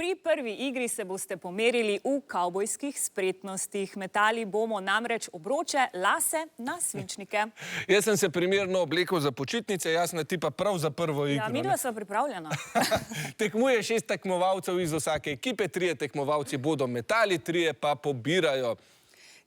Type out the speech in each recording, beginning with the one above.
Pri prvi igri se boste pomerili v kavbojskih spretnostih. Metali bomo namreč obroče, lase na svinčnike. Jaz sem se primerno oblekel za počitnice, Jasna, ti pa prav za prvo igro. Ja, midva sva pripravljena. Tekmuje 6 tekmovalcev iz vsake ekipe, 3 tekmovalci bodo metali, 3 pa pobirajo.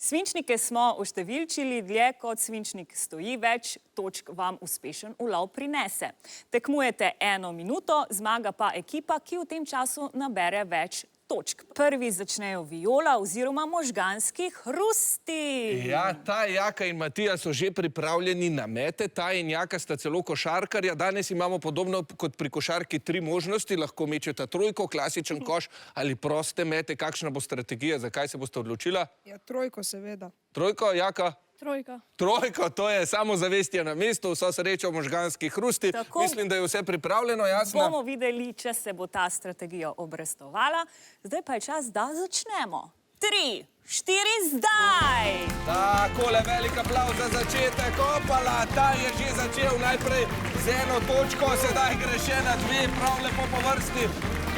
Svinčnike smo oštevilčili, dlje kot svinčnik stoji, več točk vam uspešen ulov prinese. Tekmujete 1 minuto, zmaga pa ekipa, ki v tem času nabere več točk. Prvi začnejo Viola oziroma možganski hrusti. Ja, ta Jaka in Matija so že pripravljeni na mete, ta in Jaka sta celo košarkarja. Danes imamo podobno kot pri košarki 3 možnosti, lahko mečeta trojko, klasičen koš ali proste mete. Kakšna bo strategija, zakaj se boste odločila? Ja, trojko seveda. Trojko, Jaka? Trojka. Trojko, to je samozavestje na mestu, vso srečo možganski hrusti. Tako. Mislim, da je vse pripravljeno, Jasna. Bomo videli, če se bo ta strategija obrestovala. Zdaj pa je čas, da začnemo. 3, 4, zdaj! Takole, velik aplavz za začetek. Opala, ta je že začel najprej z 1 točko, sedaj gre še na 2, prav lepo po vrsti.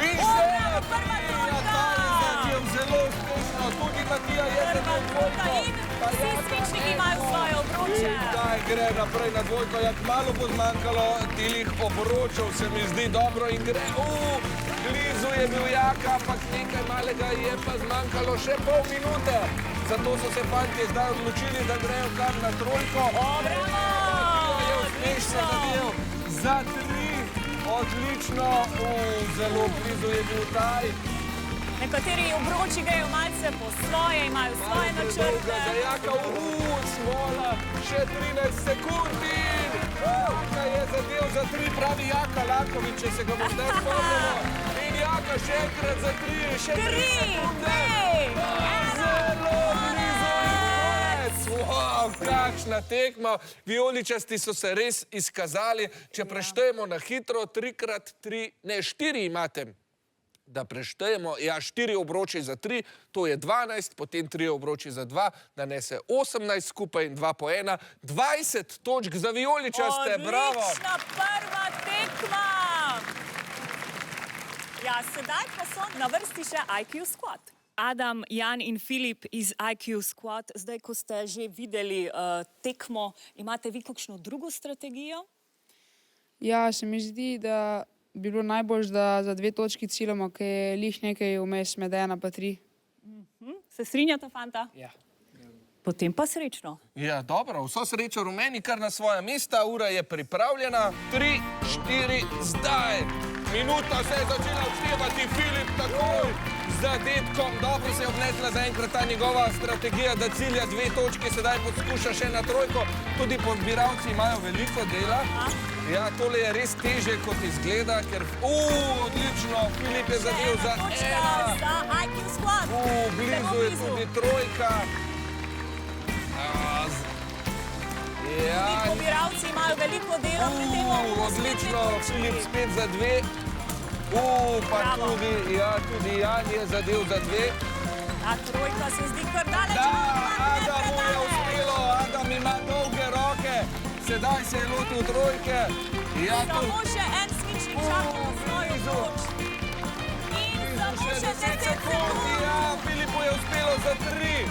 In še na 3, ja, ta je začel zelo uspešno. Tudi Matija je zadel dvojko. Vsi svinčniki imajo svoje obroče. Zdaj gre naprej na dvojko, ja, malo bo zmanjkalo tilih obročev, se mi zdi dobro in gre. Blizu je bil Jaka, ampak nekaj malega je pa zmanjkalo še pol minute. Zato so se fantje zdaj odločili, da grejo kar na trojko. Bravo! Je uspešno zadel za 3. Odlično. Zelo blizu je bil taj. Nekateri obroči grejo malce po svoje, imajo svoje načrte. Za Jaka, smola, še 13 sekund in Jaka je zadel za 3, pravi Jaka Lakovič, če se ga bo zdaj spomnimo. In Jaka še enkrat za 3, še 3 sekunde. Zelo blizu in konec. Wow, kakšna tekma. Vijoličasti so se res izkazali. Če preštejemo na hitro, 3x3, ne, 4 imate. Da preštejemo, ja, 4 obroči za 3, to je 12, potem 3 obroči za 2, nanese 18 skupaj in 2 po 1, 20 točk za vijoličaste, bravo! Odlična prva tekma! Ja, sedaj pa so na vrsti še IQ Squad. Adam, Jan in Filip iz IQ Squad, zdaj, ko ste že videli tekmo, imate vi kakšno drugo strategijo? Ja, se mi zdi, da bi bilo najbolj, da za 2 točki ciljamo, ker je lih nekaj vmes med 1 pa 3. Se strinjata, fanta? Ja. Potem pa srečno. Ja, dobro, vso srečo rumeni, kar na svoja mesta, ura je pripravljena. 3, 4, zdaj! Minuta se je začela odštevati, Filip takoj z zadetkom. Dobro se je obletla zaenkrat ta njegova strategija, da cilja 2 točke, sedaj poskuša še na trojko. Tudi podbiralci imajo veliko dela. Ja, tole je res teže, kot izgleda, ker... odlično, Filip je zadel za 1. Za IQ Squad. Blizu je tudi trojka. Tudi pobiralci imajo veliko dela pri tem. Odlično, Filip spet za 2. Pa tudi Jan je zadel za 2. Ta trojka se zdi kar daleč. Da, Adamu je uspelo, Adam ima dolge roke. Sedaj se je lotil trojke. Samo še en svinčnik čaka na svojo moč. In samo še 10 sekund. Ja, Filipu je uspelo za 3.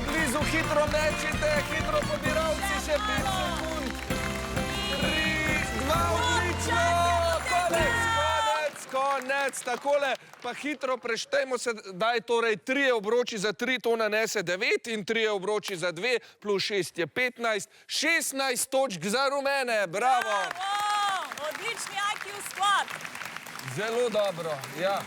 Blizu hitro mečite, hitro pobiralci, še 5 sekund. 3, 2, odlično. Konec, takole pa hitro preštejmo se, daj torej 3 obroči za 3, to nanese 9 in 3 obroči za 2, plus 6 je 15, 16 točk za rumene, bravo! Bravo! Odlični IQ Squad! Zelo dobro, ja.